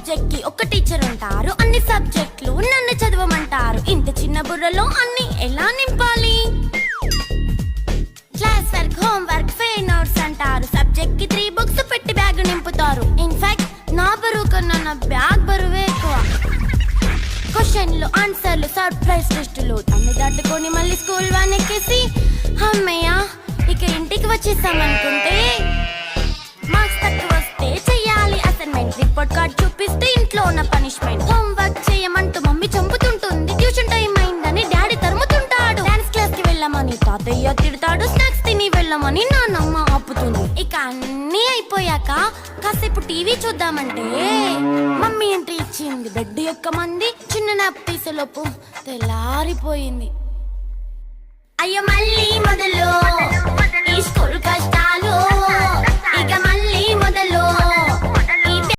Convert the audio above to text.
Subject కి ఒక teacher ఉంటారు, అన్ని సబ్జెక్టులు నన్ను చదవమంటారు. ఇంత చిన్న బుర్రలో అన్ని ఎలా నింపాలి? Class work, home work, fair notes అంటారు. సబ్జెక్ట్ కి 3 బుక్స్ పెట్టి బ్యాగ్ నింపుతారు. ఇన్ఫాక్ట్ నా బరువు కన్నా నా బ్యాగ్ బరువే ఎక్కువ. క్వశ్చన్లు, ఆన్సర్లు, సర్ప్రైజ్ టెస్టులు అన్ని దాటుకొని మళ్ళీ స్కూల్ వాన్ ఎక్కేసి అమ్మయ్య ఇక ఇంటికి వచ్చేసామనుకుంటే మార్క్స్ తక్కువ వస్తే చెయ్యాలి అసైన్మెంట్. రిపోర్ట్ కార్డ్ చూపిస్తే ఇంట్లో ఉన్న పనిష్మెంట్. హోమ్ వర్క్ చేయమంటూ మమ్మీ చంపుతుంటుంది. ట్యూషన్ టైం అయిందని డాడీ తరుముతుంటాడు. డాన్స్ క్లాస్ కి వెళ్ళమని తాతయ్య తిడతాడు. స్నాక్స్ తిని వెళ్ళమని నాన్నమ్మ ఆపుతుంది. ఇక అన్నీ అయిపోయాక కాసేపు టీవీ చూద్దామంటే మమ్మీ ఎంట్రీ ఇచ్చింది. బెడ్ యొక్క మంది చిన్న నాప్ తీసేలోపు తెల్లారిపోయింది. అయ్యో మళ్ళీ మొదలు ఈ స్కూల్ కష్టం.